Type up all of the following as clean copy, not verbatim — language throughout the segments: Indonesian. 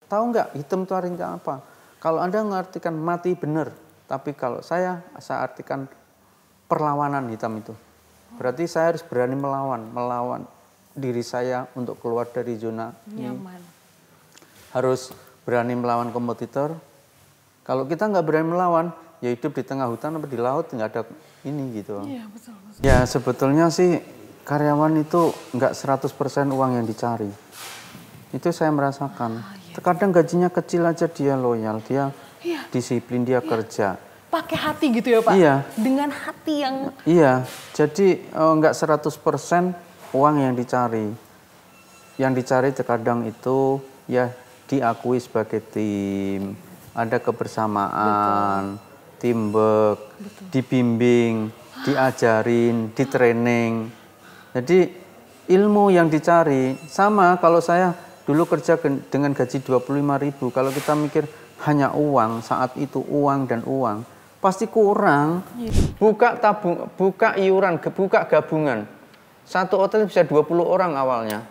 Tahu nggak hitam itu artinya apa? Kalau Anda mengartikan mati benar, tapi kalau saya artikan perlawanan hitam itu. Berarti saya harus berani melawan diri saya untuk keluar dari zona nyaman. Harus berani melawan kompetitor. Kalau kita nggak berani melawan, ya hidup di tengah hutan atau di laut nggak ada ini gitu. Iya, betul. Ya sebetulnya sih karyawan itu nggak 100% uang yang dicari. Itu saya merasakan. Terkadang gajinya kecil aja dia loyal, dia disiplin, dia kerja. Pakai hati gitu ya Pak? Iya. Dengan hati yang... Iya, jadi nggak 100% uang yang dicari. Yang dicari terkadang itu ya diakui sebagai tim, ada kebersamaan, teamwork, dibimbing, diajarin, ditraining. Jadi ilmu yang dicari sama kalau saya dulu kerja dengan gaji 25.000, kalau kita mikir hanya uang, saat itu uang dan uang, pasti kurang. Buka tabung, buka iuran, buka gabungan. Satu outlet bisa 20 orang awalnya.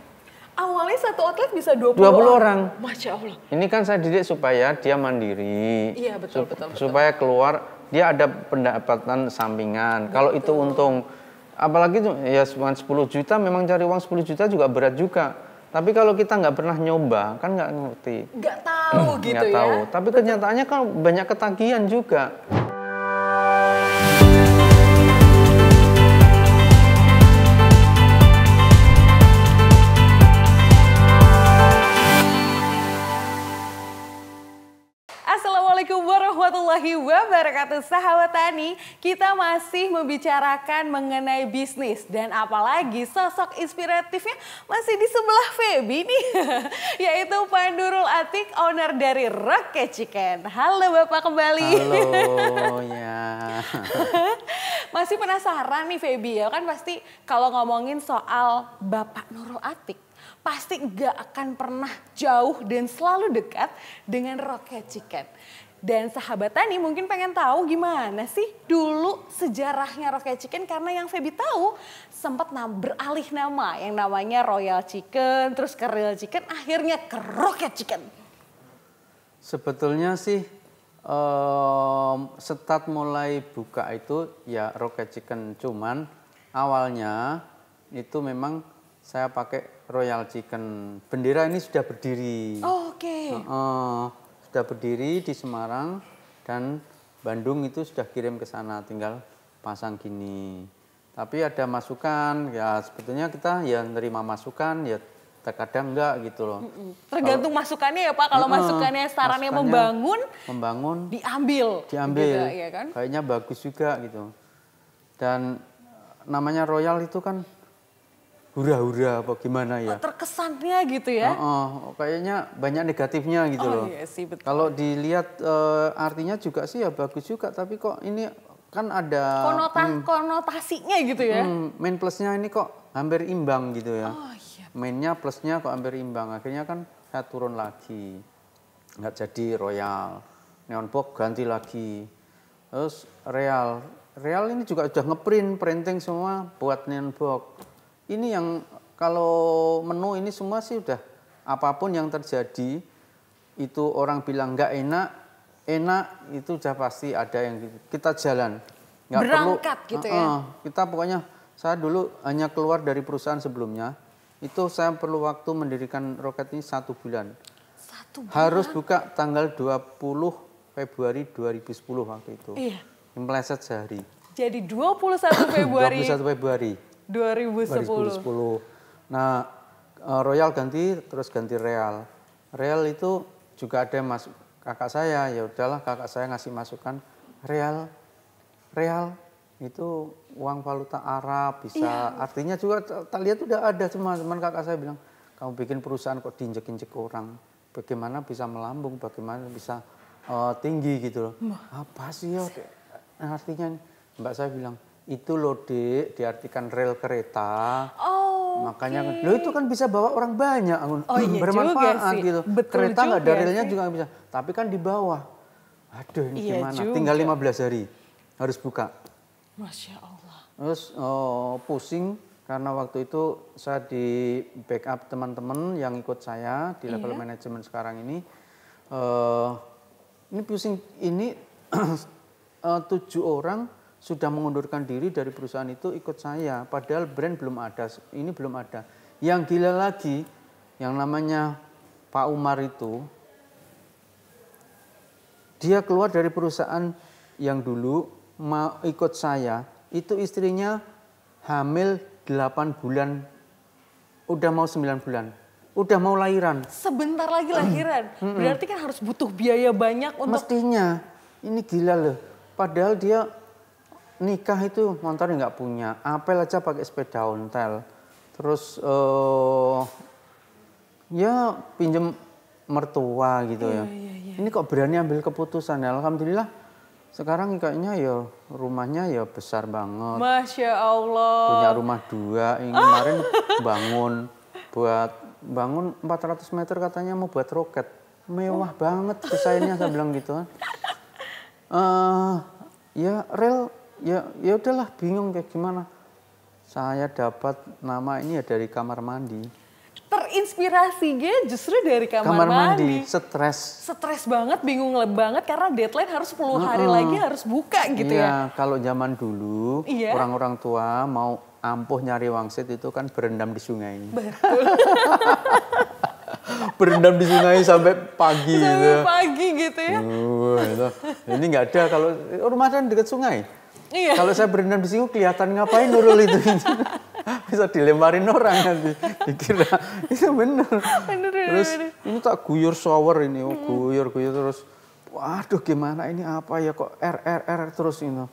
Awalnya satu outlet bisa 20 orang. Masya Allah. Ini kan saya didik supaya dia mandiri. Iya, betul. Supaya keluar, dia ada pendapatan sampingan. Kalau itu untung, apalagi ya 10 juta, memang cari uang 10 juta juga berat juga. Tapi kalau kita nggak pernah nyoba, kan nggak ngerti. Nggak tahu gitu nggak ya. tahu. Tapi kenyataannya kan banyak ketagihan juga. Assalamualaikum warahmatullahi wabarakatuh. Sahabat Tani, kita masih membicarakan mengenai bisnis. Dan apalagi sosok inspiratifnya masih di sebelah Feby nih. Yaitu Pak Nurul Atiq, owner dari Rocket Chicken. Halo Bapak kembali. Halo, ya. Masih penasaran nih Feby ya, kan pasti kalau ngomongin soal Bapak Nurul Atiq, pasti gak akan pernah jauh dan selalu dekat dengan Rocket Chicken. Dan sahabat Tani mungkin pengen tahu gimana sih dulu sejarahnya Rocket Chicken, karena yang Feby tahu sempat beralih nama yang namanya Royal Chicken, terus ke Real Chicken, akhirnya ke Rocket Chicken. Sebetulnya sih start mulai buka itu ya Rocket Chicken, cuman awalnya itu memang saya pakai Royal Chicken. Bendera ini sudah berdiri. Oh, oke. Sudah berdiri di Semarang dan Bandung, itu sudah kirim ke sana, tinggal pasang gini. Tapi ada masukan, ya sebetulnya kita ya nerima masukan, ya terkadang enggak gitu loh. Tergantung masukannya ya Pak, kalau masukannya sarannya membangun, diambil. Gitu, ya kan? Kayaknya bagus juga gitu. Dan namanya Royal itu kan hura-hura apa gimana ya? Terkesannya gitu ya? Kayaknya banyak negatifnya gitu loh. Iya sih, betul. Kalau dilihat artinya juga sih ya bagus juga, tapi kok ini kan ada konotasinya gitu ya? Main plusnya ini kok hampir imbang gitu ya. Oh iya. Mainnya plusnya kok hampir imbang. Akhirnya kan saya turun lagi, nggak jadi Royal. Neon box ganti lagi. Terus Real ini juga udah printing semua buat neon box. Ini yang kalau menu ini semua sih udah, apapun yang terjadi itu orang bilang nggak enak itu udah pasti ada yang kita jalan. Nggak berangkat perlu, gitu ya? Kita pokoknya, saya dulu hanya keluar dari perusahaan sebelumnya, itu saya perlu waktu mendirikan Rocket ini 1 bulan. 1 bulan? Harus buka tanggal 20 Februari 2010 waktu itu. Iya. Meleset sehari. Jadi 21 Februari. 21 Februari. 2010. Nah, Royal ganti, terus ganti Real. Real itu juga ada yang masuk kakak saya, ya udahlah kakak saya ngasih masukan Real itu uang valuta Arab bisa, artinya juga tak lihat udah ada semua. Cuman kakak saya bilang, kamu bikin perusahaan kok diinjek-injek orang, bagaimana bisa melambung, bagaimana bisa tinggi gitu loh. Apa sih ya artinya? Mbak saya bilang, itu loh Dek, diartikan rel kereta. Makanya lo itu kan bisa bawa orang banyak, iya bermanfaat gitu. Betul, kereta nggak ada relnya sih. juga nggak bisa, tapi kan di bawah. Aduh ini Iya gimana? juga. Tinggal 15 hari harus buka. Masya Allah. Terus pusing karena waktu itu saya di backup teman-teman yang ikut saya di level manajemen sekarang ini. ini pusing, ini 7 orang sudah mengundurkan diri dari perusahaan itu ikut saya, padahal brand belum ada, ini belum ada. Yang gila lagi, yang namanya Pak Umar itu, dia keluar dari perusahaan yang dulu mau ikut saya, itu istrinya hamil 8 bulan, udah mau 9 bulan, udah mau lahiran. Sebentar lagi lahiran, berarti kan harus butuh biaya banyak untuk... Mestinya, ini gila loh, padahal dia nikah itu motornya nggak punya, apel aja pakai sepeda ontel, terus ya pinjem mertua gitu ya. Ini kok berani ambil keputusan ya, alhamdulillah sekarang kayaknya ya rumahnya ya besar banget. Masya Allah. Punya rumah 2, yang kemarin bangun 400 meter katanya mau buat roket, mewah banget desainnya, saya bilang gitu kan. Ya rel. Ya udahlah, bingung kayak gimana. Saya dapat nama ini ya dari kamar mandi. Terinspirasinya justru dari kamar mandi. Stres banget, bingung banget karena deadline harus 10 hari lagi harus buka gitu ya. Kalau zaman dulu orang-orang tua mau ampuh nyari wangsit itu kan berendam di sungai. Betul. Berendam di sungai sampai pagi gitu. Sampai pagi gitu ya. Gitu. Ini nggak ada, kalau rumah kan dekat sungai. Iya. Kalau saya berendam di sini kelihatan ngapain Nurul itu. Bisa dilemparin orang nanti. Dikira itu bener. Terus ini tak guyur shower ini, guyur terus. Waduh gimana ini, apa ya kok R terus ini.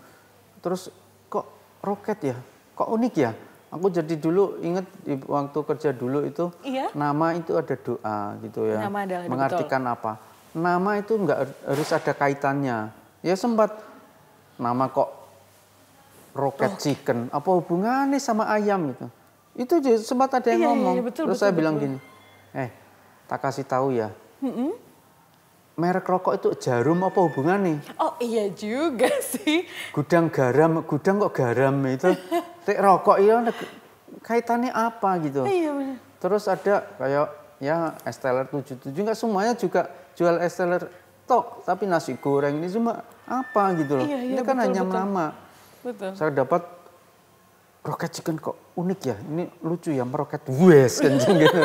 Terus kok roket ya? Kok unik ya? Aku jadi dulu inget waktu kerja dulu itu nama itu ada doa gitu ya. Nama adalah mengartikan betul. Apa? Nama itu nggak harus ada kaitannya. Ya sempat nama kok roket chicken, apa hubungannya sama ayam gitu. Itu sempat ada yang ngomong. Betul, terus saya bilang gini, tak kasih tahu ya. Merek rokok itu Jarum, apa hubungannya? Oh iya juga sih. Gudang kok garam itu. Rokok itu kaitannya apa gitu. Iya benar. Terus ada kayak ya Esteller 77, nggak semuanya juga jual Esteller tok, tapi nasi goreng ini cuma apa gitu loh. Ini kan betul, hanya nama. Betul. Saya dapat roket chicken kok unik ya, ini lucu ya, meroket wes kan gitu.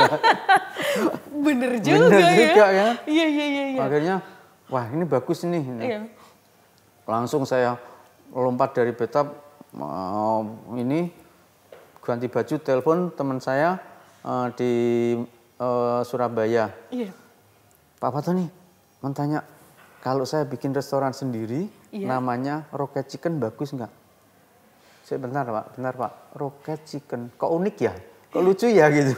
Bener juga ya. Iya. Akhirnya wah ini bagus nih. Iya. Langsung saya lompat dari bathtub, ini ganti baju, telepon teman saya di Surabaya. Iya. Pak Fatoni mau tanya, kalau saya bikin restoran sendiri, namanya Roket Chicken bagus nggak? Saya benar Pak, Roket Chicken, kok unik ya, kok lucu ya gitu.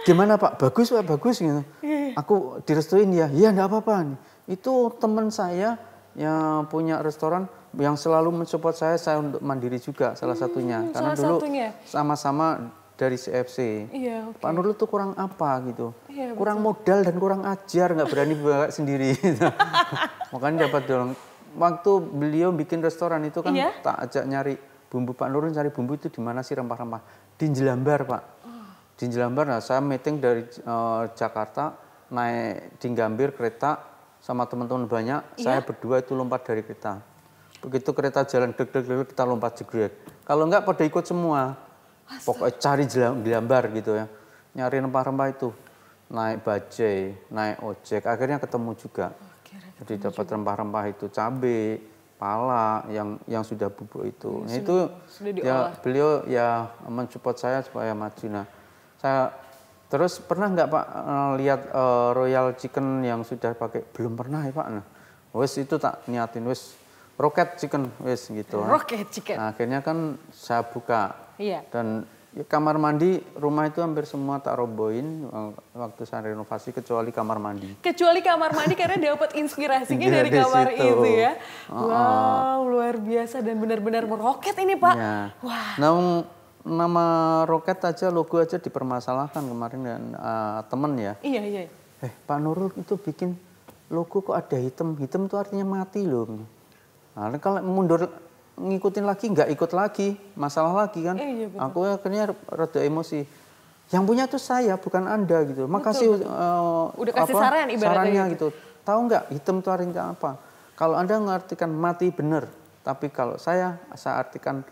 Gimana Pak, bagus Pak, bagus gitu. Aku direstuin ya, iya enggak apa-apa. Itu teman saya yang punya restoran yang selalu mensupport saya untuk mandiri juga salah satunya. Karena dulu sama-sama dari CFC. Iya, okay. Pak Nurul tuh kurang apa gitu, kurang modal dan kurang ajar, nggak berani bawa sendiri. Makanya dapat dong. Waktu beliau bikin restoran itu kan tak ajak nyari bumbu, Pak Nurul cari bumbu itu di mana sih rempah-rempah? Di Jelambar Pak. Di Jelambar, nah saya meeting dari Jakarta, naik di Gambir kereta sama teman-teman banyak, saya berdua itu lompat dari kereta. Begitu kereta jalan deg-deg kita lompat jegrek. Kalau enggak pada ikut semua. Pokoknya cari Jelambar gitu ya. Nyari rempah-rempah itu. Naik bajai, naik ojek, akhirnya ketemu juga. Jadi dapat rempah-rempah itu, cabai, pala yang sudah bubuk itu. Nah, itu ya beliau ya mensupport saya supaya maju. Nah, saya terus pernah nggak Pak lihat Royal Chicken yang sudah pakai? Belum pernah ya Pak. Nah, wes itu tak niatin wes Roket Chicken wes gitu. Roket Chicken. Nah, akhirnya kan saya buka. Iya. Dan ya, kamar mandi rumah itu hampir semua tak robohin waktu saya renovasi kecuali kamar mandi. Kecuali kamar mandi karena dapat inspirasinya dari kamar situ. Itu ya. Wow, luar biasa dan benar-benar meroket ini Pak. Ya. Wah. Nama roket aja, logo aja dipermasalahkan kemarin dengan temen ya. Iya. Pak Nurul itu bikin logo kok ada hitam itu artinya mati loh. Nah, kalau mundur ngikutin lagi nggak ikut lagi, masalah lagi kan. Iya, aku akhirnya rada emosi. Yang punya tuh saya, bukan Anda gitu. Makasih udah kasih saran ibaratnya sarannya gitu. Tahu nggak hitam itu artinya apa? Kalau Anda mengartikan mati benar, tapi kalau saya artikan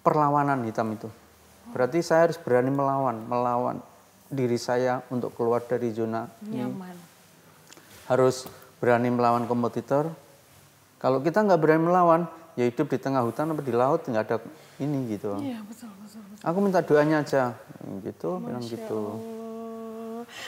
perlawanan hitam itu. Berarti saya harus berani melawan diri saya untuk keluar dari zona nyaman. Harus berani melawan kompetitor. Kalau kita nggak berani melawan, ya hidup di tengah hutan atau di laut nggak ada ini gitu. Iya, betul. Aku minta doanya aja, gitu, bilang gitu.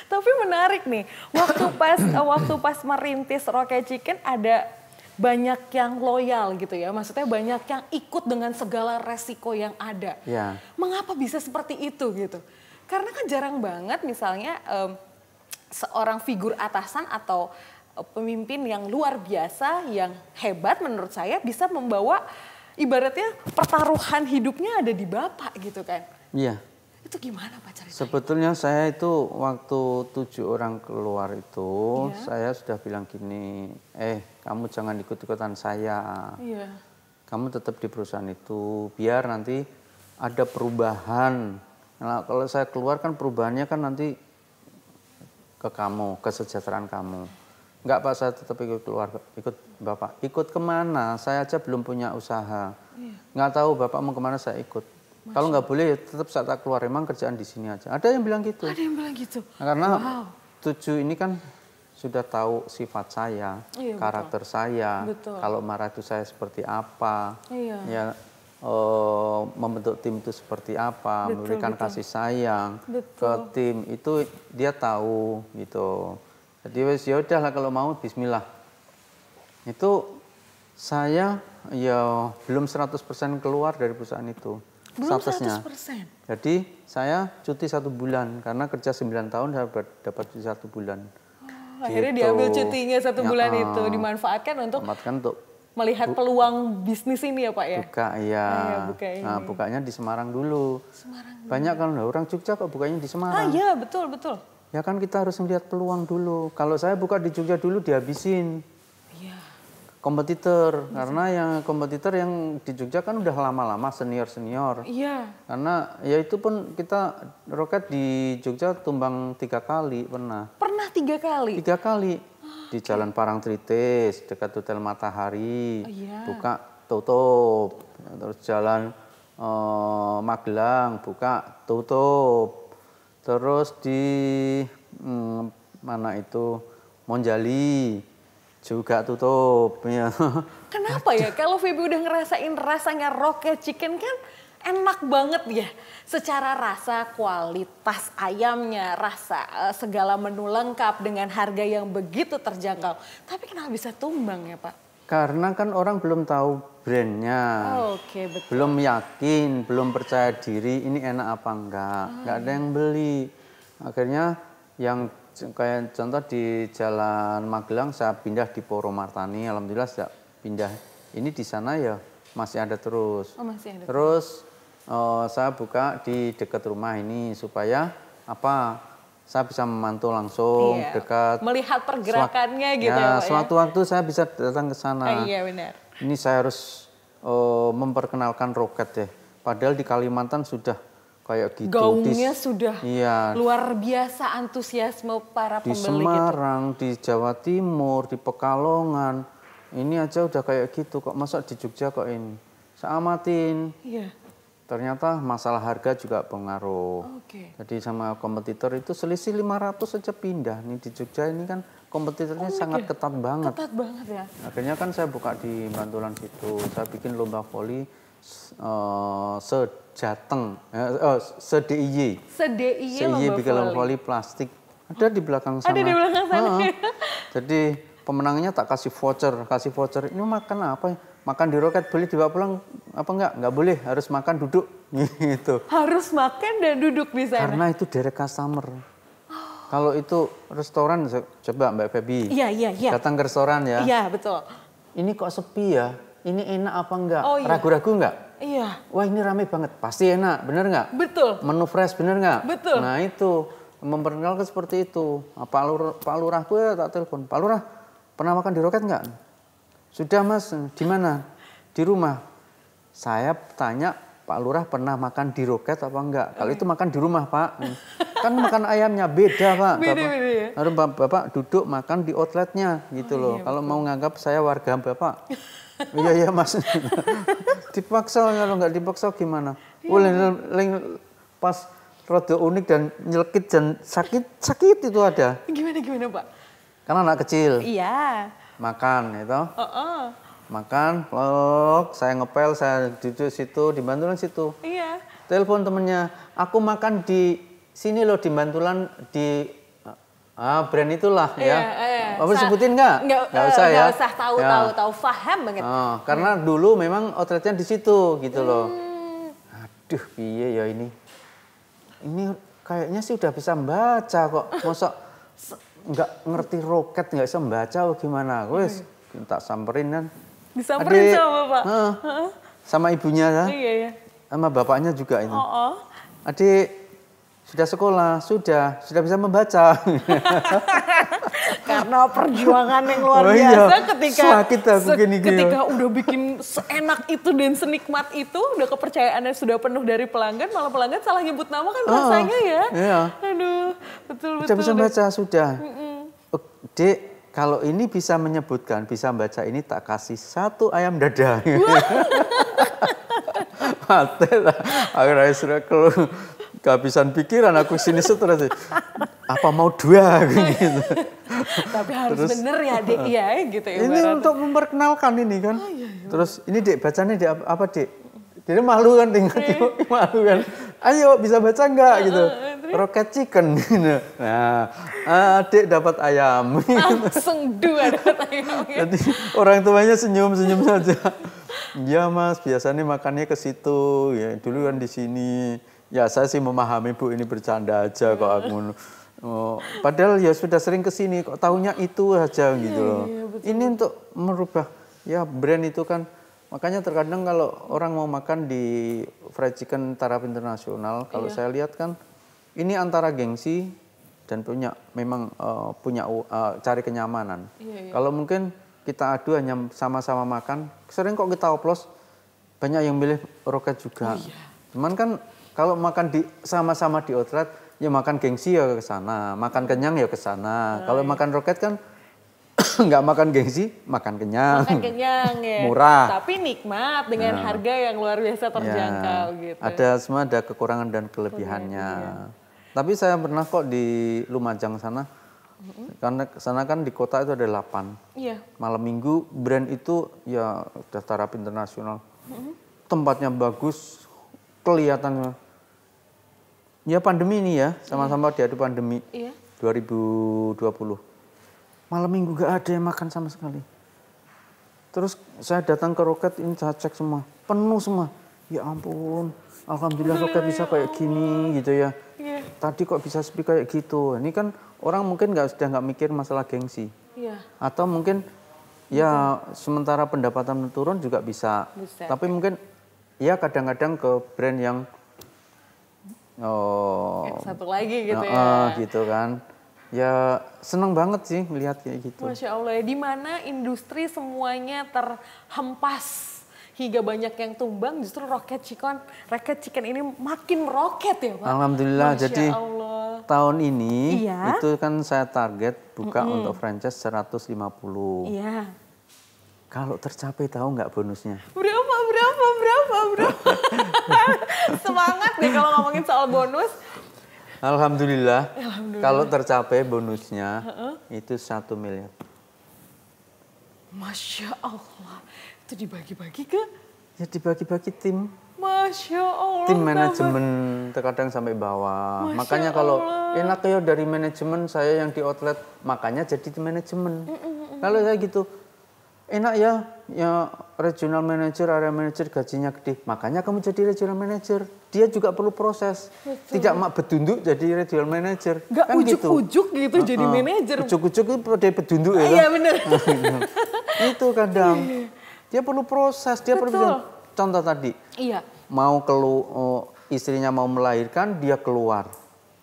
Tapi menarik nih, waktu pas merintis Rocket Chicken ada banyak yang loyal gitu ya, maksudnya banyak yang ikut dengan segala resiko yang ada. Ya. Mengapa bisa seperti itu gitu? Karena kan jarang banget misalnya seorang figur atasan atau pemimpin yang luar biasa, yang hebat menurut saya bisa membawa ibaratnya pertaruhan hidupnya ada di Bapak gitu kan. Iya. Itu gimana Pak ceritanya? Sebetulnya saya itu waktu 7 orang keluar itu, saya sudah bilang gini, kamu jangan ikut-ikutan saya. Iya. Kamu tetap di perusahaan itu, biar nanti ada perubahan. Nah, kalau saya keluar kan perubahannya kan nanti ke kamu, kesejahteraan kamu. Enggak Pak, saya tetap ikut keluar, ikut Bapak. Ikut kemana? Saya aja belum punya usaha. Nggak tahu Bapak mau kemana, saya ikut. Kalau nggak boleh ya tetap saya tak keluar, emang kerjaan di sini aja. Ada yang bilang gitu. Ada yang bilang gitu? Nah, karena 7 ini kan sudah tahu sifat saya, karakter saya. Betul. Kalau marah itu saya seperti apa. Iya. Ya, membentuk tim itu seperti apa, memberikan kasih sayang ke tim itu dia tahu gitu. Jadi wes ya udahlah kalau mau bismillah. Itu saya ya belum 100% keluar dari perusahaan itu. Belum Statusnya. 100%. Jadi saya cuti 1 bulan karena kerja 9 tahun saya dapat cuti 1 bulan. Akhirnya diambil cutinya 1 bulan itu dimanfaatkan untuk melihat peluang bisnis ini ya Pak ya? Buka, iya. Buka ini. Nah, bukanya di Semarang dulu. Banyak kan orang Jogja kok bukanya di Semarang. Iya, betul. Ya kan kita harus melihat peluang dulu. Kalau saya buka di Jogja dulu dihabisin. Iya. Kompetitor, karena yang kompetitor yang di Jogja kan udah lama-lama senior. Iya. Karena ya itu pun kita Rocket di Jogja tumbang 3 kali pernah. Pernah 3 kali? 3 kali. Di Jalan Parangtritis, dekat Hotel Matahari, buka tutup. Terus Jalan Magelang, buka tutup. Terus di mana itu Monjali juga tutup. Ya. Kenapa ya? Kalau Feby udah ngerasain rasanya Rocket Chicken kan enak banget ya. Secara rasa, kualitas ayamnya, rasa segala menu lengkap dengan harga yang begitu terjangkau. Tapi kenapa bisa tumbang ya Pak? Karena kan orang belum tahu brandnya. Oke, betul. Belum yakin, belum percaya diri ini enak apa enggak. Enggak ada yang beli. Akhirnya yang kayak contoh di Jalan Magelang saya pindah di Poromartani. Alhamdulillah saya pindah. Ini di sana ya masih ada terus. Oh, masih ada. Terus saya buka di dekat rumah ini supaya apa? Saya bisa memantau langsung dekat. Melihat pergerakannya gitu ya. Pak, Suatu waktu saya bisa datang ke sana. Iya benar. Ini saya harus memperkenalkan Rocket ya. Padahal di Kalimantan sudah kayak gitu. Gaungnya sudah luar biasa antusiasme para pembeli. Di Semarang, di Jawa Timur, di Pekalongan. Ini aja udah kayak gitu kok. Masa di Jogja kok ini? Saya amatin. Iya. Ternyata masalah harga juga pengaruh. Jadi sama kompetitor itu selisih 500 saja pindah. Nih di Jogja ini kan kompetitornya sangat ketat banget. Ketat banget ya. Akhirnya kan saya buka di Bantulan situ. Saya bikin lomba voli se-Jateng, se-DIY. Se-DIY bikin lomba voli plastik. Ada di belakang sana. Ada di belakang sana. Jadi pemenangnya tak kasih voucher. Ini makan apa ya? Makan di Rocket boleh dibawa pulang apa enggak? Enggak boleh, harus makan duduk gitu. Harus makan dan duduk di sana. Karena itu direct customer. Kalau itu restoran, coba Mbak Feby. Iya. Datang ke restoran ya. Iya, betul. Ini kok sepi ya? Ini enak apa enggak? Oh, iya. Ragu-ragu enggak? Iya. Wah ini rame banget, pasti enak, bener enggak? Betul. Menu fresh, bener enggak? Betul. Nah itu, memperkenalkan seperti itu. Pak Lurah gue tak telepon. Pak Lurah, pernah makan di Rocket enggak? Sudah Mas, di mana? Di rumah. Saya tanya Pak Lurah pernah makan di Roket apa enggak? Kalau itu makan di rumah Pak. Kan makan ayamnya beda Pak. Beda ya? Harus Bapak duduk makan di outletnya gitu loh. Iya, kalau mau nganggap saya warga Bapak. Iya Mas. Dipaksa, kalau nggak dipaksa gimana? Pas rada unik dan nyelkit dan sakit itu ada. Gimana Pak? Karena anak kecil. Iya. Makan itu. Makan, peluk, saya ngepel, saya duduk situ, di Bantulan situ. Iya. Telepon temennya, aku makan di sini loh di Bantulan di brand itulah ya. Apa sebutin nggak? Nggak usah ya. Nggak usah, tahu, paham banget. Karena dulu memang outletnya di situ gitu loh. Aduh, piye ya ini. Ini kayaknya sih udah bisa membaca kok. Masa nggak ngerti Roket, nggak bisa membaca atau gimana? Wes, tak samperin kan. Disamperin sama Bapak? Sama ibunya ya. Iya. Sama bapaknya juga ini. Adik, sudah sekolah? Sudah bisa membaca. Karena perjuangan yang luar biasa ketika udah bikin seenak itu dan senikmat itu, udah kepercayaannya sudah penuh dari pelanggan, malah pelanggan salah nyebut nama kan rasanya ya. Iya. Aduh, betul. Sudah bisa membaca, sudah. Dek, kalau ini bisa menyebutkan, bisa baca ini tak kasih 1 ayam dada. Mati lah. Akhirnya sudah kehabisan pikiran aku sini stres. Apa mau 2 gitu. Tapi harus bener ya Dek ya gitu ya. Ini untuk memperkenalkan ini kan. Terus ini Dek bacanya Dek apa Dek? Jadi malu kan tinggal malu kan. Ayo bisa baca enggak gitu. Roket chicken. Nah, Adik dapat ayam. Langsung 2 dapat ayam. Jadi orang tuanya senyum-senyum saja. Ya Mas, biasanya makannya ke situ. Ya, dulu kan di sini. Ya saya sih memahami Bu, ini bercanda aja kok aku. Padahal ya sudah sering ke sini kok tahunya itu aja gitu loh. Ini untuk merubah ya brand itu kan. Makanya terkadang kalau orang mau makan di fried chicken taraf internasional, kalau saya lihat kan ini antara gengsi dan memang punya cari kenyamanan. Kalau mungkin kita adu hanya sama-sama makan, sering kok kita oplos banyak yang milih Roket juga. Cuman kan kalau makan sama-sama di outlet, ya makan gengsi ya ke sana, makan kenyang ya ke sana. Kalau makan Roket kan nggak makan gengsi, makan kenyang. Makan kenyang ya. Murah. Tapi nikmat dengan harga yang luar biasa terjangkau gitu. Semua ada kekurangan dan kelebihannya. Tapi saya pernah kok di Lumajang sana. Karena sana kan di kota itu ada 8. Malam minggu brand itu ya udah taraf internasional. Tempatnya bagus, kelihatan. Ya pandemi ini ya, sama-sama diadu pandemi. 2020. Malam minggu gak ada yang makan sama sekali. Terus saya datang ke Roket, ini saya cek semua, penuh semua. Ya ampun, alhamdulillah Roket bisa kayak gini gitu ya. Tadi kok bisa sepi kayak gitu. Ini kan orang mungkin sudah nggak mikir masalah gengsi. Atau mungkin ya sementara pendapatan turun juga bisa. Tapi mungkin ya kadang-kadang ke brand yang satu lagi gitu ya. Gitu kan. Ya seneng banget sih melihat kayak gitu. Masya Allah ya, di mana industri semuanya terhempas hingga banyak yang tumbang, justru Roket Chicken ini makin meroket ya Pak. Alhamdulillah. Masya jadi Allah. Tahun ini itu kan saya target buka untuk franchise 150. Kalau tercapai tahu nggak bonusnya? Berapa? Semangat deh kalau ngomongin soal bonus. Alhamdulillah. Kalau tercapai bonusnya itu 1 miliar. Masya Allah. Itu dibagi-bagi ke? Ya dibagi-bagi tim. Masya Allah. Tim manajemen terkadang sampai bawah. Makanya kalau enak ya dari manajemen saya yang di outlet, makanya jadi di manajemen. Kalau saya gitu, enak ya regional manager, area manager gajinya gede. Makanya kamu jadi regional manager. Dia juga perlu proses. Tidak mak bedunduk jadi regional manager. Nggak kan ujuk-ujuk gitu jadi manajer. Ujuk-ujuk itu dari bedunduk ya. Iya benar. Itu kadang. Dia perlu proses. Dia perlu contoh tadi. Mau istrinya mau melahirkan, dia keluar.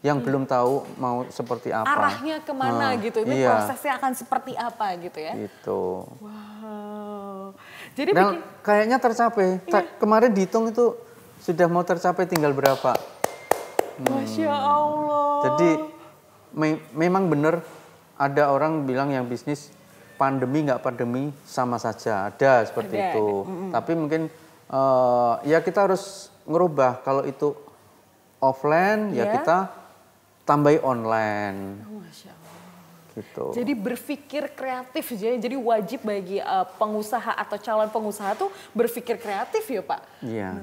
Yang belum tahu mau seperti apa. Arahnya kemana gitu. Ini prosesnya akan seperti apa gitu ya. Gitu. Wow. Jadi kayaknya tercapai. Kemarin dihitung itu sudah mau tercapai tinggal berapa. Masya Allah. Jadi memang benar ada orang bilang yang bisnis pandemi nggak pandemi sama saja, ada seperti itu. Tapi mungkin ya kita harus ngerubah, kalau itu offline ya kita tambahi online. Masya Allah. Gitu. Jadi berpikir kreatif, jadi wajib bagi pengusaha atau calon pengusaha tuh berpikir kreatif ya Pak. Iya.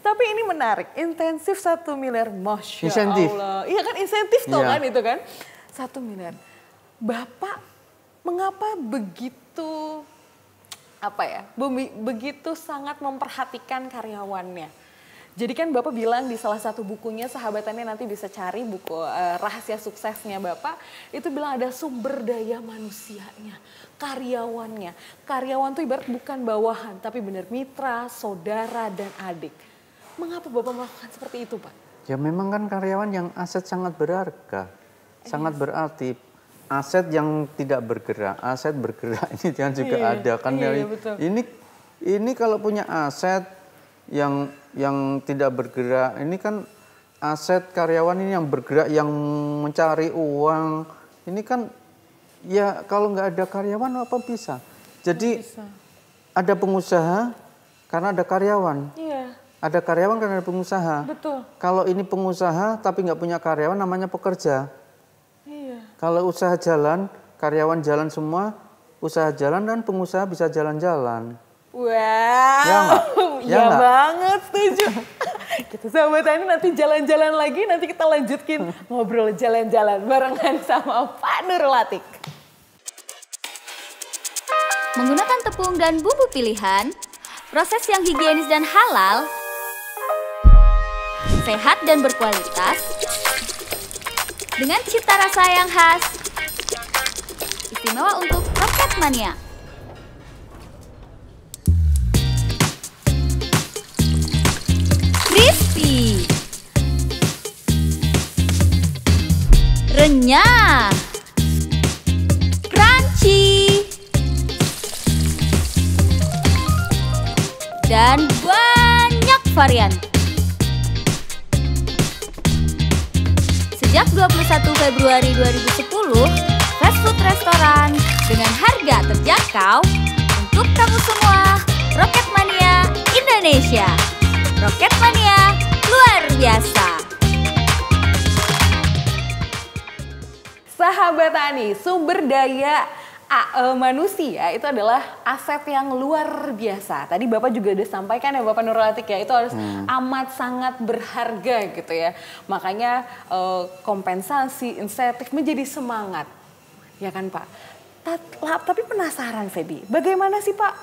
Tapi ini menarik, intensif 1 miliar, Masya Insentif. Allah. Iya kan insentif tuh Iya. kan itu kan, 1 miliar. Bapak mengapa begitu begitu sangat memperhatikan karyawannya? Jadi kan Bapak bilang di salah satu bukunya, sahabatannya nanti bisa cari buku rahasia suksesnya Bapak, itu bilang ada sumber daya manusianya, karyawannya. Karyawan itu ibarat bukan bawahan, tapi benar mitra, saudara, dan adik. Mengapa Bapak melakukan seperti itu Pak? Ya memang kan karyawan yang aset sangat berharga, sangat berarti. Aset yang tidak bergerak, aset bergerak ini kan juga ada kan. Betul. Ini kalau punya aset yang tidak bergerak, ini kan aset karyawan ini yang bergerak, yang mencari uang. Ini kan ya kalau nggak ada karyawan apa bisa? Jadi ada pengusaha karena ada karyawan. Iya. Ada karyawan karena ada pengusaha. Betul. Kalau ini pengusaha tapi nggak punya karyawan namanya pekerja. Iya. Kalau usaha jalan, karyawan jalan semua, usaha jalan dan pengusaha bisa jalan-jalan. Wow, Ya nggak? ya banget, setuju. Kita sahabat ini nanti jalan-jalan lagi, nanti kita lanjutkin ngobrol jalan-jalan barengan sama Pak Nurul Atik. Menggunakan tepung dan bumbu pilihan, proses yang higienis dan halal, sehat dan berkualitas, dengan cita rasa yang khas, istimewa untuk Roket Mania. Crispy, renyah, crunchy, dan banyak varian. Sejak 21 Februari 2010, fast food restoran dengan harga terjangkau untuk kamu semua. Roket Mania Indonesia. Roket Mania luar biasa. Sahabat Tani, sumber daya manusia itu adalah aset yang luar biasa. Tadi Bapak juga udah sampaikan ya Bapak Nurul Atik ya, itu harus amat sangat berharga gitu ya. Makanya kompensasi, insentif menjadi semangat. Ya kan Pak? Tapi penasaran Feby, bagaimana sih Pak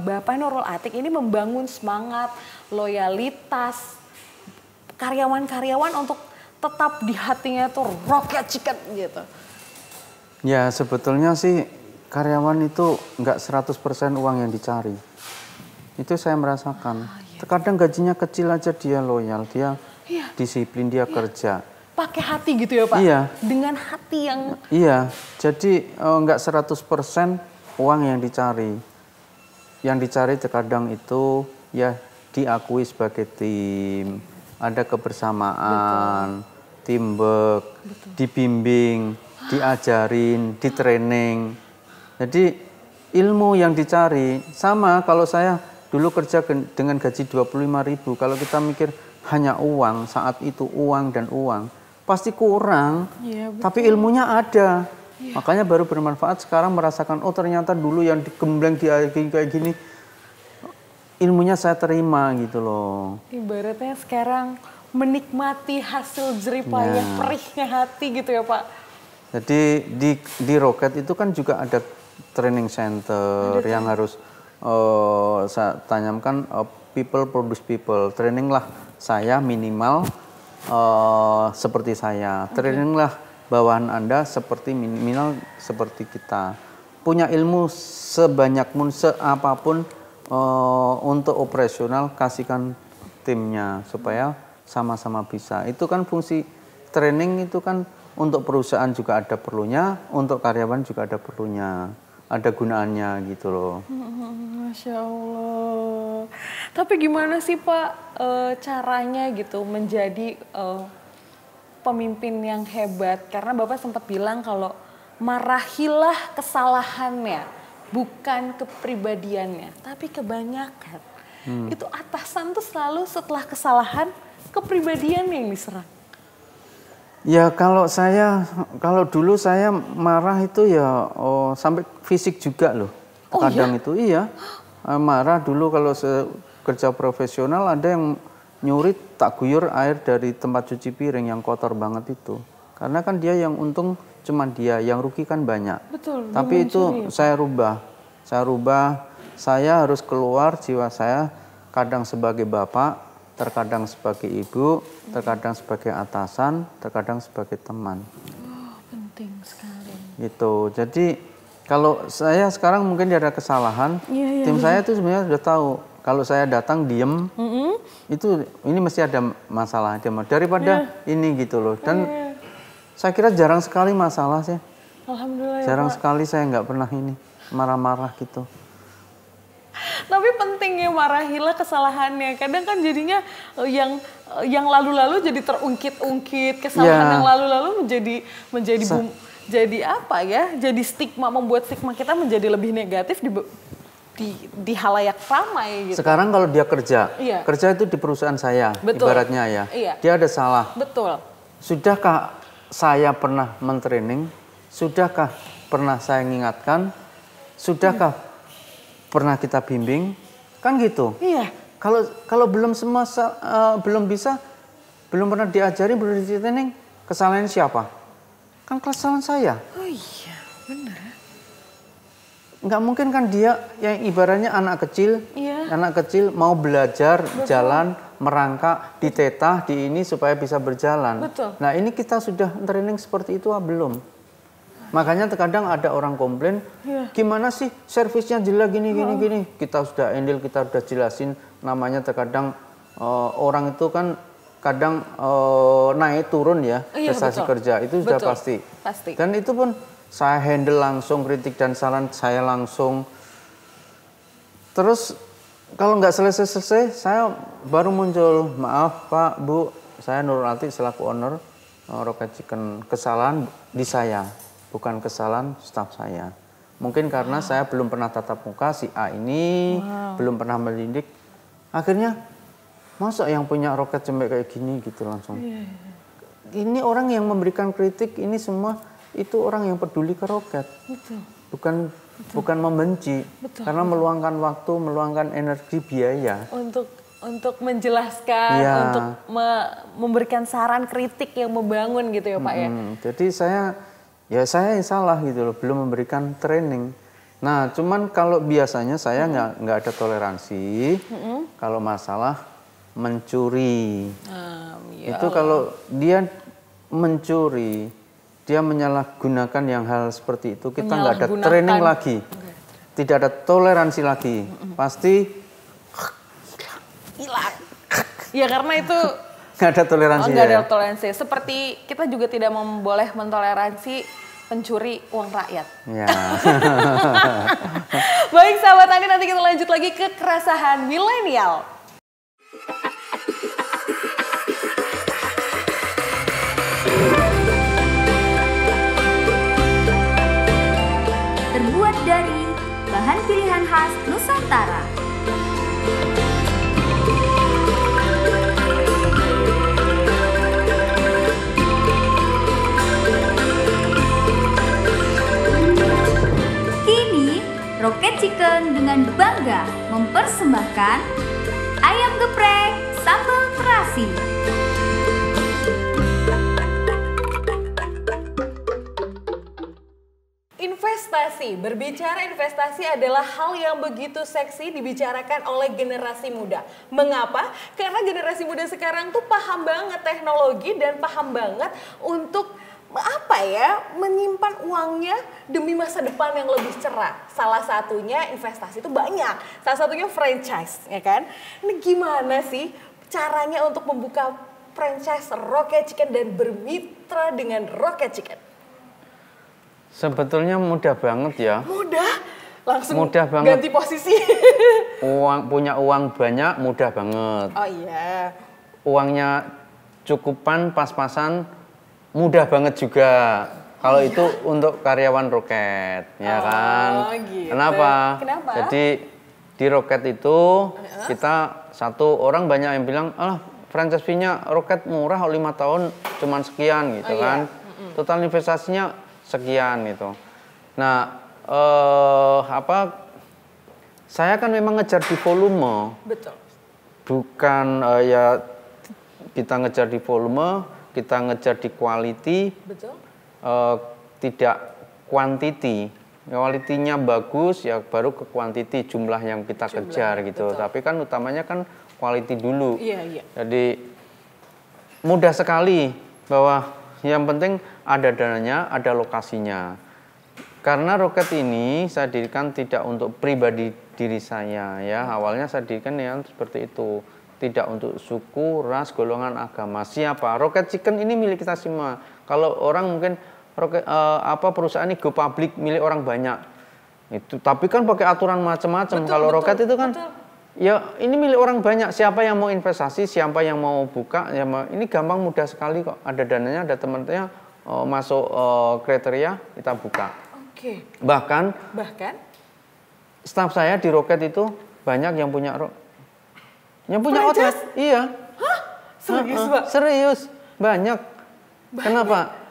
Bapak Nurul Atik ini membangun semangat, loyalitas karyawan-karyawan untuk tetap di hatinya tuh roket chicken gitu? Ya sebetulnya sih karyawan itu nggak 100% uang yang dicari. Itu saya merasakan. Terkadang gajinya kecil aja dia loyal, dia disiplin, dia kerja. Pakai hati gitu ya Pak? Iya. Dengan hati yang... Iya, jadi nggak 100% uang yang dicari. Yang dicari terkadang itu ya diakui sebagai tim, ada kebersamaan, teamwork, dibimbing, diajarin, di-training. Jadi ilmu yang dicari sama kalau saya dulu kerja dengan gaji 25.000, kalau kita mikir hanya uang, saat itu uang dan uang, pasti kurang, tapi ilmunya ada. Makanya baru bermanfaat sekarang merasakan, oh ternyata dulu yang digembleng kayak gini, ilmunya saya terima gitu loh. Ibaratnya sekarang menikmati hasil jeripayah perihnya hati gitu ya Pak. Jadi di Roket itu kan juga ada training center yang harus saya tanyakan, people produce people. Training lah saya minimal seperti saya. Training lah bawahan Anda seperti minimal seperti kita. Punya ilmu sebanyak pun, seapapun untuk operasional, kasihkan timnya supaya sama-sama bisa. Itu kan fungsi training itu kan untuk perusahaan juga ada perlunya, untuk karyawan juga ada perlunya. ada gunaannya gitu loh. Masya Allah. Tapi gimana sih Pak caranya gitu menjadi pemimpin yang hebat? Karena Bapak sempat bilang kalau marahilah kesalahannya, bukan kepribadiannya, tapi kebanyakan. Itu atasan tuh selalu setelah kesalahan, kepribadian yang diserang. Ya kalau dulu saya marah itu ya sampai fisik juga loh. Kadang itu iya, marah dulu kalau kerja profesional ada yang nyuri tak guyur air dari tempat cuci piring yang kotor banget itu. Karena kan dia yang untung cuma dia, yang rugi kan banyak. Betul. Tapi itu saya rubah, saya harus keluar jiwa saya kadang sebagai bapak, terkadang sebagai ibu, terkadang sebagai atasan, terkadang sebagai teman. Penting sekali. Gitu. Jadi kalau saya sekarang mungkin ada kesalahan, tim saya itu sebenarnya sudah tahu. Kalau saya datang diem, itu ini mesti ada masalah daripada ini gitu loh. Dan saya kira jarang sekali masalah sih. Alhamdulillah. Jarang sekali saya nggak pernah ini marah-marah gitu. Tapi penting ya marahilah kesalahannya. Kadang kan jadinya yang lalu-lalu jadi terungkit-ungkit, kesalahan yang lalu-lalu jadi apa ya? Jadi stigma, membuat stigma kita menjadi lebih negatif di halayak ramai gitu. Sekarang kalau dia kerja itu di perusahaan saya, ibaratnya ya. Dia ada salah. Betul. Sudahkah saya pernah mentraining? Sudahkah pernah saya mengingatkan? Sudahkah pernah kita bimbing, kan gitu. Iya. Kalau belum belum bisa, belum pernah diajari, belum di-training, kesalahan siapa? Kan kesalahan saya. Oh iya, benar. Nggak mungkin kan dia yang ibaratnya anak kecil mau belajar jalan, merangkak, ditetah, di ini supaya bisa berjalan. Betul. Nah ini kita sudah training seperti itu belum? Makanya terkadang ada orang komplain, gimana sih servisnya jelek gini. Kita sudah handle, kita sudah jelasin. Namanya terkadang orang itu kan kadang naik turun ya prestasi kerja itu sudah pasti. Dan itu pun saya handle langsung, kritik dan saran saya langsung. Terus kalau nggak selesai saya baru muncul, maaf Pak, Bu, saya Nurul Atik selaku owner Rocket Chicken, kesalahan di saya. Bukan kesalahan staf saya. Mungkin karena saya belum pernah tatap muka si A ini, belum pernah mendidik. Akhirnya, masa yang punya roket cembek kayak gini gitu langsung. Ini orang yang memberikan kritik, ini semua itu orang yang peduli ke roket. Bukan membenci. Karena meluangkan waktu, meluangkan energi, biaya. Untuk menjelaskan, untuk memberikan saran kritik yang membangun gitu ya Pak ya. Jadi saya yang salah gitu loh, belum memberikan training. Nah, cuman kalau biasanya saya nggak ada toleransi kalau masalah mencuri. Itu kalau dia mencuri, dia menyalahgunakan yang hal seperti itu, kita nggak ada training lagi, tidak ada toleransi lagi, pasti hilang. Ya karena itu nggak ada toleransi. Nggak ada toleransi. Seperti kita juga tidak boleh mentoleransi pencuri uang rakyat. Ya. Baik sahabat Andi, nanti kita lanjut lagi ke keresahan milenial. Terbuat dari bahan pilihan khas Nusantara. Rocket Chicken dengan bangga mempersembahkan ayam geprek sambal terasi. Investasi, berbicara investasi adalah hal yang begitu seksi dibicarakan oleh generasi muda. Mengapa? Karena generasi muda sekarang tuh paham banget teknologi dan paham banget untuk menyimpan uangnya demi masa depan yang lebih cerah. Salah satunya investasi itu banyak, salah satunya franchise, ya kan? Ini gimana sih caranya untuk membuka franchise Rocket Chicken dan bermitra dengan Rocket Chicken? Sebetulnya mudah banget ya. Mudah? Langsung mudah banget. ganti posisi. Punya uang banyak mudah banget. Oh iya. Uangnya cukupan pas-pasan mudah banget juga. Kalau itu untuk karyawan Roket, ya kan? Gitu. Kenapa? Kenapa? Jadi di Roket itu kita satu orang banyak yang bilang, franchise fee-nya Roket murah 5 tahun cuman sekian gitu kan. Total investasinya sekian gitu. Nah, saya kan memang ngejar di volume. Betul. Bukan ya kita ngejar di volume, kita ngejar di quality. Betul. Tidak quantity. Quality-nya bagus ya baru ke quantity jumlah yang kita kejar gitu. Betul. Tapi kan utamanya kan quality dulu. Iya. Jadi mudah sekali bahwa yang penting ada dananya, ada lokasinya. Karena Roket ini saya dirikan tidak untuk pribadi diri saya ya. Awalnya saya dirikan yang seperti itu. Tidak untuk suku, ras, golongan, agama. Siapa? Roket Chicken ini milik kita semua. Kalau orang mungkin perusahaan ini go public milik orang banyak. Itu tapi kan pakai aturan macam-macam. Kalau Roket itu kan ya ini milik orang banyak. Siapa yang mau investasi, siapa yang mau buka, ya ini gampang mudah sekali kok. Ada dananya, ada teman-temannya masuk kriteria kita buka. Oke. Bahkan staf saya di Roket itu banyak yang punya outlet. Iya. Hah? Serius, Pak? Serius, banyak. Kenapa?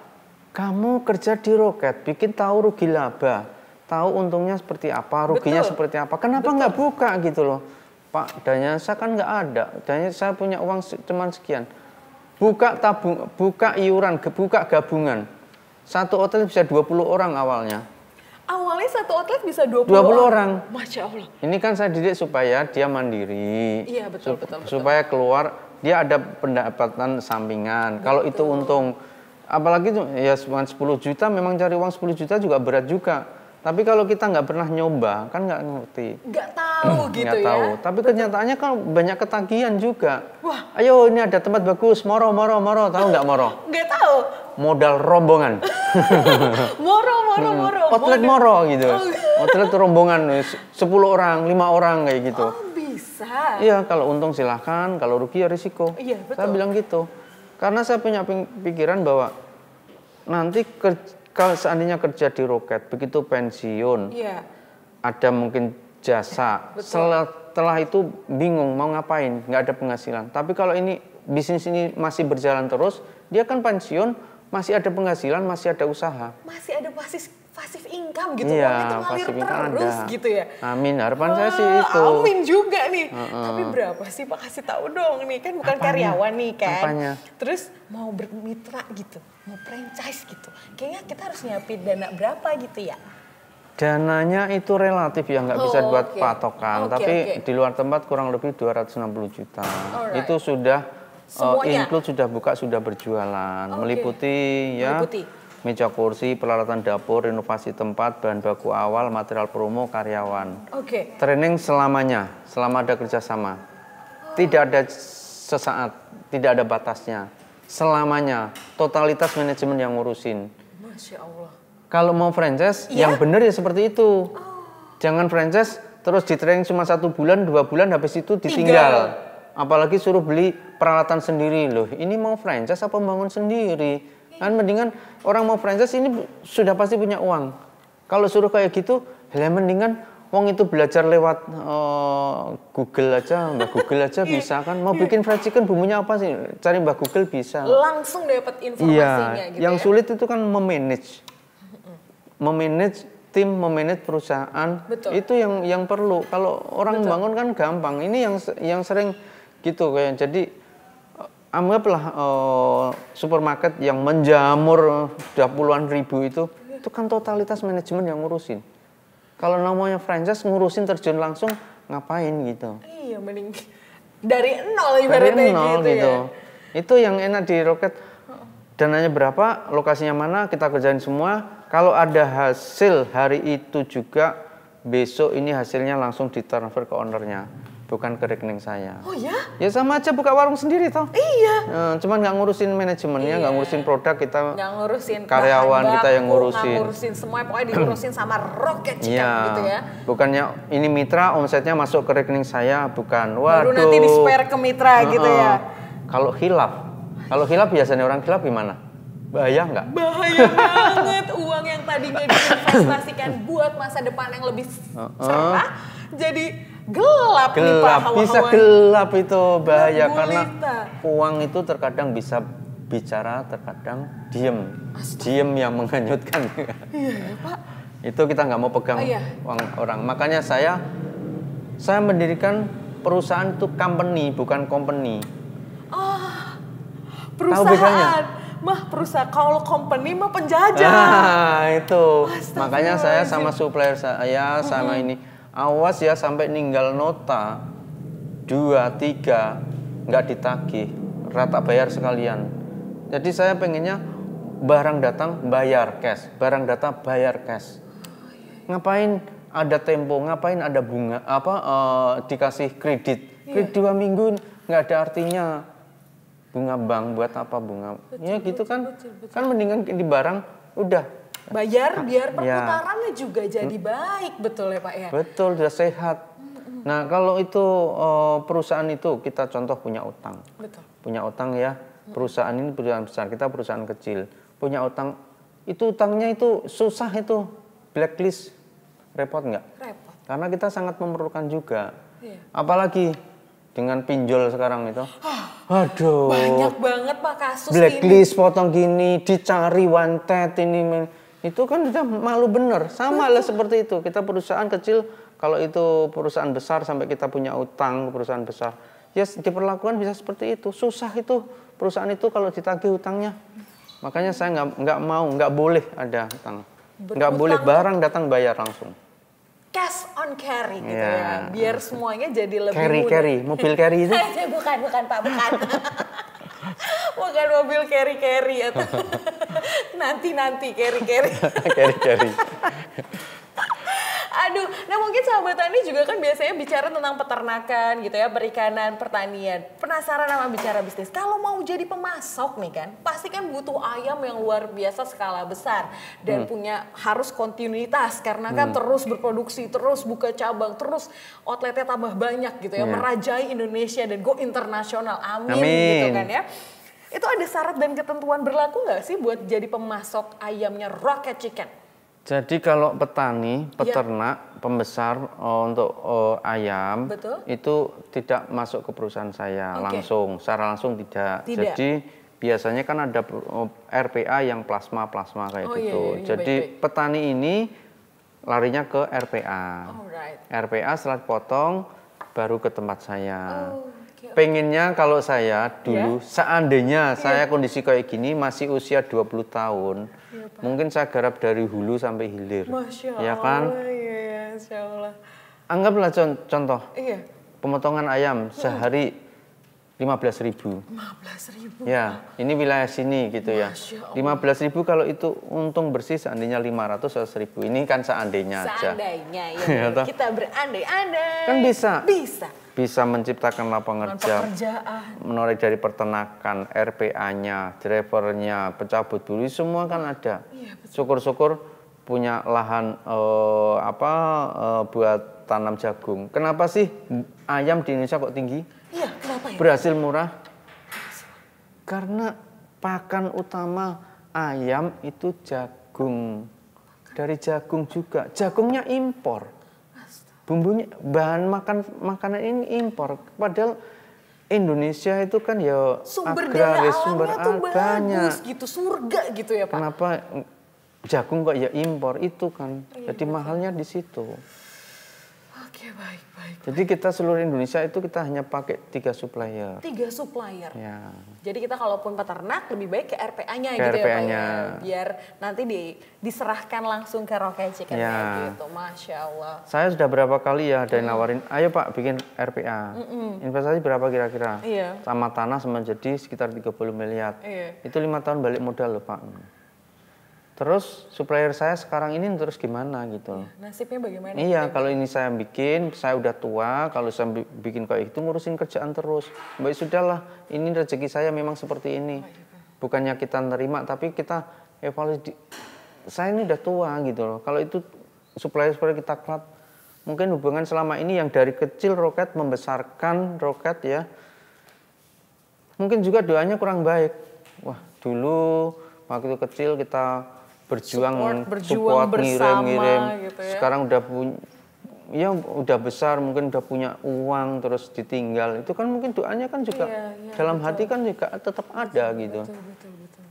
Kamu kerja di Roket, bikin tahu rugi laba, tahu untungnya seperti apa, ruginya seperti apa. Kenapa nggak buka gitu loh, Pak? Dananya saya kan nggak ada, dananya saya punya uang cuma sekian. Buka tabung, buka iuran, buka gabungan. Satu outlet bisa 20 orang awalnya. Awalnya satu outlet bisa 20 orang. Masya Allah. Ini kan saya didik supaya dia mandiri. Iya, betul. Supaya keluar, dia ada pendapatan sampingan. Kalau itu untung, apalagi ya 10 juta, memang cari uang 10 juta juga berat juga. Tapi kalau kita nggak pernah nyoba, kan nggak ngerti. Nggak tahu gitu nggak ya. tahu. Tapi kenyataannya kan banyak ketagihan juga. Wah. Ayo ini ada tempat bagus, moro. Tahu nggak moro? Nggak tahu. Modal rombongan. Moro. Outlet moro gitu. Outlet rombongan 10 orang, 5 orang kayak gitu. Oh, bisa. Iya, kalau untung silahkan, kalau rugi ya risiko. Iya, betul. Saya bilang gitu. Karena saya punya pikiran bahwa nanti kalau seandainya kerja di Roket, begitu pensiun, ada mungkin jasa. Setelah itu bingung mau ngapain, nggak ada penghasilan. Tapi kalau ini bisnis ini masih berjalan terus, dia kan pensiun, masih ada penghasilan, masih ada usaha. Masih ada pasif income gitu, iya, uang itu ngalir terus ada. gitu ya. Amin, harapan saya sih itu. Amin juga nih. Tapi berapa sih Pak, kasih tahu dong nih, kan bukan karyawan nih kan. Apanya? Terus mau bermitra gitu, mau franchise gitu. Kayaknya kita harus nyiapin dana berapa gitu ya? Dananya itu relatif ya, nggak bisa buat patokan. Tapi di luar tempat kurang lebih 260 juta. Itu sudah include, sudah buka, sudah berjualan. Meliputi meja kursi, peralatan dapur, renovasi tempat, bahan baku awal, material promo, karyawan. Training selamanya, selama ada kerjasama. Tidak ada sesaat, tidak ada batasnya. Selamanya, totalitas manajemen yang ngurusin. Masya Allah. Kalau mau franchise, yang benar ya seperti itu. Jangan franchise, terus di training cuma 1 bulan, 2 bulan, habis itu ditinggal. Apalagi suruh beli peralatan sendiri loh. Ini mau franchise apa bangun sendiri? Kan mendingan orang mau franchise ini sudah pasti punya uang. Kalau suruh kayak gitu, mendingan wong itu belajar lewat Google aja, Mbak Google aja bisa kan. Mau bikin fried chicken bumbunya apa sih? Cari Mbak Google bisa. Langsung dapat informasinya gitu. Yang sulit itu kan memanage tim, memanage perusahaan. Betul. Itu yang perlu. Kalau orang bangun kan gampang. Ini yang sering gitu kayak. Jadi anggaplah supermarket yang menjamur udah puluhan ribu itu kan totalitas manajemen yang ngurusin. Kalau namanya franchise ngurusin terjun langsung ngapain gitu? Iya, mending dari nol ibaratnya gitu ya. Itu yang enak di Roket. Dananya berapa, lokasinya mana, kita kerjain semua. Kalau ada hasil hari itu juga, besok ini hasilnya langsung ditransfer ke ownernya. bukan ke rekening saya. Oh ya? Ya sama aja buka warung sendiri toh. Iya. Cuman nggak ngurusin manajemennya, nggak ngurusin produk, kita Nggak ngurusin karyawan bahan kita yang baku, ngurusin. nggak ngurusin semua, pokoknya diurusin sama Rocket Chicken gitu ya. Bukannya ini mitra omsetnya masuk ke rekening saya, bukan. Baru Waduh. nanti di-spare ke mitra gitu ya. Kalau hilaf biasanya orang hilaf gimana? Bahaya nggak? Bahaya banget, uang yang tadinya diinvestasikan buat masa depan yang lebih cerah, jadi gelap nih Pak, bisa hawa-hawanya. gelap itu bahaya Gelap karena gulita. uang itu terkadang bisa bicara, terkadang diem yang menghanyutkan. Iya Pak. Itu kita nggak mau pegang uang orang. Makanya saya mendirikan perusahaan itu company, bukan company. Perusahaan. Mah perusahaan, kalau company mah penjajah. Nah itu. Makanya saya Astagfirullahaladzim. sama supplier saya sama ini. Awas ya sampai ninggal nota 2, 3 nggak ditagih, rata bayar sekalian. Jadi saya pengennya barang datang bayar cash, barang datang bayar cash. Ngapain ada tempo, ngapain ada bunga, dikasih kredit 2 minggu nggak ada artinya. Bunga bank buat apa bunga? Ya gitu kan, kan mendingan di barang udah. Bayar biar perputarannya juga jadi baik, betul ya Pak ya? Betul, sudah sehat. Nah kalau itu perusahaan itu kita contoh punya utang. Betul. Punya utang ya, perusahaan ini perusahaan besar, kita perusahaan kecil. Punya utang, itu utangnya itu susah itu, blacklist, repot nggak? Repot. Karena kita sangat memerlukan juga. Iya. Apalagi dengan pinjol sekarang itu. Aduh. Banyak banget Pak kasus blacklist, potong gini, dicari wanted ini. Itu kan udah malu bener. Sama lah seperti itu. Kita perusahaan kecil, kalau itu perusahaan besar sampai kita punya utang ke perusahaan besar, ya diperlakukan bisa seperti itu. Susah itu perusahaan itu kalau ditagih utangnya. Makanya saya nggak boleh ada utang. Nggak boleh barang datang bayar langsung. Cash on carry gitu ya. Biar semuanya jadi lebih mudah. Carry, mobil carry itu. bukan Pak, bukan. Bukan mobil carry atau nanti carry. Carry. Aduh, nah mungkin sahabat Tani juga kan biasanya bicara tentang peternakan gitu ya, perikanan, pertanian. Penasaran sama bicara bisnis. Kalau mau jadi pemasok nih kan, pasti kan butuh ayam yang luar biasa skala besar. Dan punya harus kontinuitas karena kan terus berproduksi, terus buka cabang, terus outletnya tambah banyak gitu ya. Merajai Indonesia dan go internasional, amin gitu kan ya. Itu ada syarat dan ketentuan berlaku nggak sih buat jadi pemasok ayamnya Rocket Chicken? Jadi kalau petani, peternak, pembesar untuk ayam, itu tidak masuk ke perusahaan saya langsung, secara langsung tidak. Jadi biasanya kan ada RPA yang plasma kayak gitu. Jadi petani ini larinya ke RPA. RPA setelah dipotong baru ke tempat saya. Pengennya kalau saya dulu, seandainya saya kondisi kayak gini masih usia 20 tahun, mungkin saya garap dari hulu sampai hilir. Masya ya Allah, kan? Masya Allah. Anggaplah contoh, pemotongan ayam sehari 15.000. 15.000. Ya, ini wilayah sini gitu ya. 15.000 kalau itu untung bersih seandainya 500 atau 1.000. Ini kan seandainya aja. Seandainya ya. Kita berandai-andai. Kan bisa. Bisa menciptakan lapangan kerja, menarik dari peternakan, RPA-nya, drivernya, pencabut bulu, semua kan ada. Syukur-syukur punya lahan buat tanam jagung. Kenapa sih ayam di Indonesia kok tinggi? Iya, kenapa ya? Berhasil murah. Karena pakan utama ayam itu jagung. Dari jagung juga. Jagungnya impor. Bumbunya, bahan makanan ini impor. Padahal Indonesia itu kan ya sumber agraris, daya sumber alamnya tuh banyak. bagus gitu, surga gitu ya Pak. Kenapa jagung kok ya impor itu kan? Jadi mahalnya di situ. Oke, baik. Jadi kita seluruh Indonesia itu kita hanya pakai 3 supplier. 3 supplier. Ya. Jadi kita kalaupun peternak lebih baik ke RPA-nya gitu RPA-nya. ya Pak ya. Biar nanti diserahkan langsung ke Rocket Chicken gitu. Masya Allah. Saya sudah berapa kali ya ada yang nawarin, ayo Pak bikin RPA. Investasi berapa kira-kira? Sama tanah sama jadi sekitar 30 miliar. Itu 5 tahun balik modal loh Pak. Terus supplier saya sekarang ini terus gimana gitu. Nasibnya bagaimana? Iya, kalau ini saya bikin, saya udah tua, kalau saya bikin kayak itu ngurusin kerjaan terus. Baik sudahlah, ini rezeki saya memang seperti ini. Bukannya kita nerima, tapi kita evaluasi. Saya ini udah tua gitu loh. Kalau itu supplier kita klub, mungkin hubungan selama ini yang dari kecil Roket membesarkan Roket ya. Mungkin juga doanya kurang baik. Wah, dulu waktu kecil kita berjuang support ngirim-ngirim gitu ya. Sekarang udah punya ya udah besar, mungkin udah punya uang terus ditinggal, itu kan mungkin doanya kan juga dalam hati kan juga tetap ada gitu. Betul.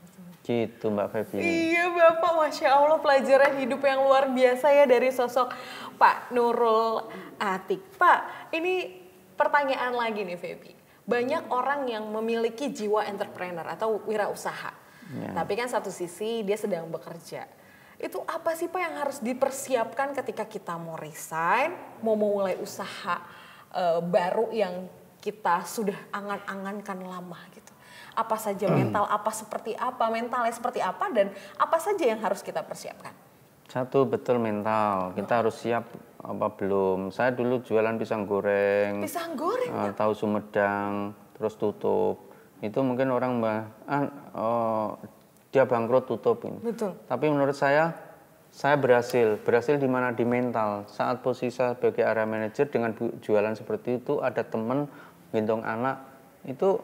Gitu Mbak Feby. Iya Bapak, Masya Allah, pelajaran hidup yang luar biasa ya dari sosok Pak Nurul Atik. Pak, ini pertanyaan lagi nih Feby. Banyak orang yang memiliki jiwa entrepreneur atau wirausaha. Tapi kan satu sisi dia sedang bekerja. Itu apa sih Pak yang harus dipersiapkan ketika kita mau resign, mau mulai usaha baru yang kita sudah angan-angankan lama gitu. Apa saja mentalnya seperti apa dan apa saja yang harus kita persiapkan? Satu, betul mental. Kita harus siap apa belum. Saya dulu jualan pisang goreng. Tahu Sumedang, terus tutup. Itu mungkin orang dia bangkrut tutup ini. Betul. Tapi menurut saya berhasil di mana, di mental. Saat posisi saya sebagai area manager dengan jualan seperti itu, ada teman gendong anak, itu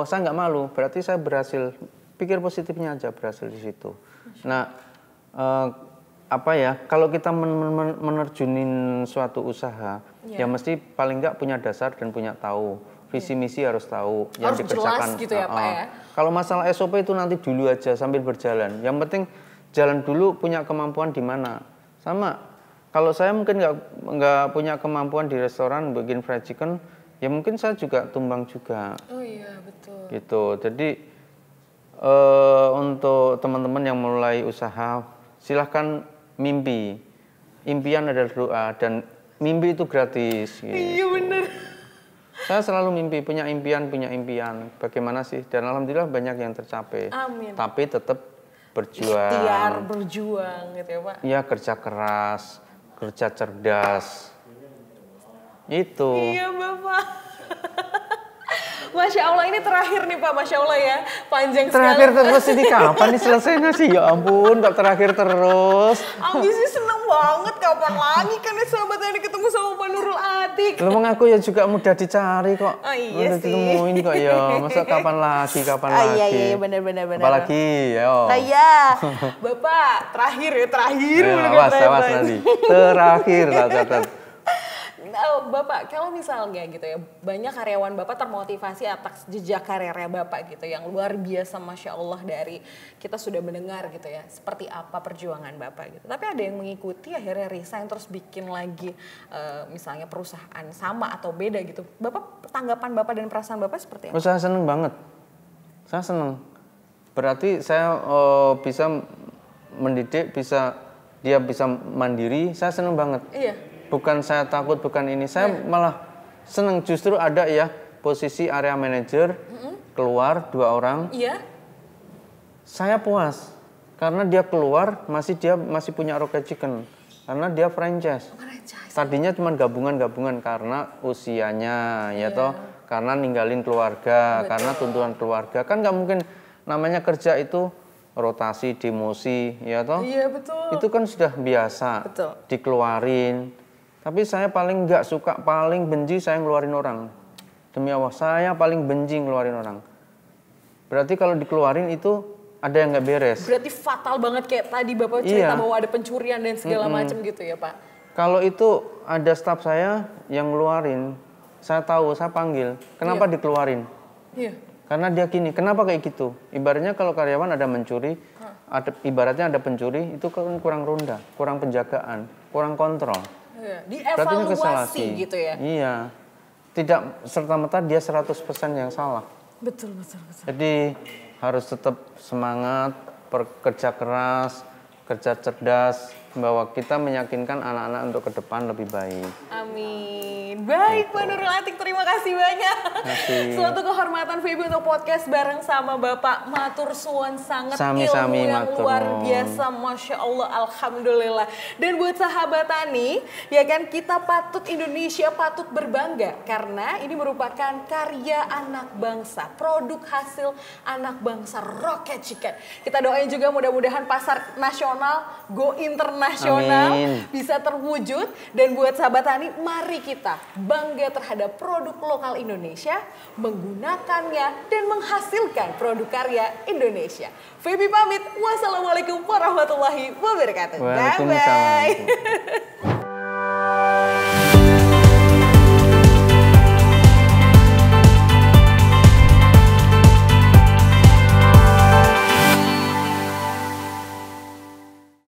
saya nggak malu. Berarti saya berhasil. Pikir positifnya aja, berhasil di situ. Nah, kalau kita menerjunin suatu usaha, ya mesti paling nggak punya dasar dan punya tahu. Visi misi harus tahu yang harus dikerjakan. Jelas gitu ya Pak ya. Kalau masalah SOP itu nanti dulu aja sambil berjalan. Yang penting jalan dulu, punya kemampuan di mana. Sama. Kalau saya mungkin nggak punya kemampuan di restoran bikin fried chicken, ya mungkin saya juga tumbang juga. Oh iya betul. Gitu. Jadi untuk teman-teman yang mulai usaha, silahkan mimpi. Impian adalah doa dan mimpi itu gratis. Gitu. Iya benar. Saya selalu punya impian. Bagaimana sih? Dan alhamdulillah banyak yang tercapai. Amin. Tapi tetap berjuang. Ikhtiar berjuang gitu ya Pak. Iya, kerja keras, kerja cerdas. Itu. Iya Bapak. Masya Allah, ini terakhir nih Pak, Masya Allah ya, panjang terakhir sekali. Terus ini kapan nih selesainya sih? Ya ampun, kok terakhir terus. Abisnya seneng banget, kapan lagi kan ya sahabat tadi ketemu sama Pak Nurul Atik. Lu aku ya juga mudah dicari kok. Oh iya mudah sih. ditemuin kok ya. Masa kapan lagi? Iya, benar. Apalagi, ya. Iya, Bapak, terakhir. Awas nanti. Terakhir, catat. Bapak, kalau misalnya gitu ya, banyak karyawan Bapak termotivasi atas jejak karirnya Bapak gitu, yang luar biasa Masya Allah dari kita sudah mendengar gitu ya, seperti apa perjuangan Bapak gitu. Tapi ada yang mengikuti akhirnya resign terus bikin lagi misalnya perusahaan sama atau beda gitu. Bapak, tanggapan Bapak dan perasaan Bapak seperti apa? Saya seneng banget. Saya seneng. Berarti saya bisa mendidik, dia bisa mandiri, saya seneng banget. Iya. Bukan saya takut, bukan ini. Saya malah seneng, justru ada ya posisi area manager, keluar 2 orang. Iya. Saya puas karena dia keluar dia masih punya Rocket Chicken karena dia franchise. Tadinya cuma gabungan karena usianya karena ninggalin keluarga, karena tuntutan keluarga. Kan nggak mungkin namanya kerja itu rotasi, demosi, ya toh? Iya betul. Itu kan sudah biasa. Betul. Dikeluarin. Tapi saya paling nggak suka, paling benci saya ngeluarin orang. Demi Allah, saya paling benci ngeluarin orang. Berarti kalau dikeluarin itu ada yang nggak beres. Berarti fatal banget kayak tadi Bapak cerita bahwa ada pencurian dan segala macam gitu ya Pak. Kalau itu ada staf saya yang ngeluarin, saya tahu, saya panggil. Kenapa dikeluarin? Iya. Karena dia gini, kenapa kayak gitu? Ibaratnya kalau karyawan ada mencuri, ibaratnya ada pencuri, itu kan kurang ronda, kurang penjagaan, kurang kontrol. Iya. Dievaluasi gitu ya? Iya. Tidak serta-merta dia 100% yang salah. Betul. Jadi harus tetap semangat, kerja keras, kerja cerdas, bahwa kita meyakinkan anak-anak untuk ke depan lebih baik. Amin. Baik Pak Nurul Atik, terima kasih banyak. Suatu kehormatan Feby untuk podcast bareng sama Bapak. Matur suwun sangat, ilmu yang luar biasa, Masya Allah, Alhamdulillah. Dan buat sahabat Tani, ya kan, kita Indonesia patut berbangga karena ini merupakan karya anak bangsa, produk hasil anak bangsa Rocket Chicken. Kita doain juga mudah-mudahan pasar nasional, go internasional, bisa terwujud. Dan buat sahabat Tani, mari kita bangga terhadap produk lokal Indonesia, menggunakannya dan menghasilkan produk karya Indonesia. Feby pamit, wassalamualaikum warahmatullahi wabarakatuh. Waalaikumsalam. Bye-bye.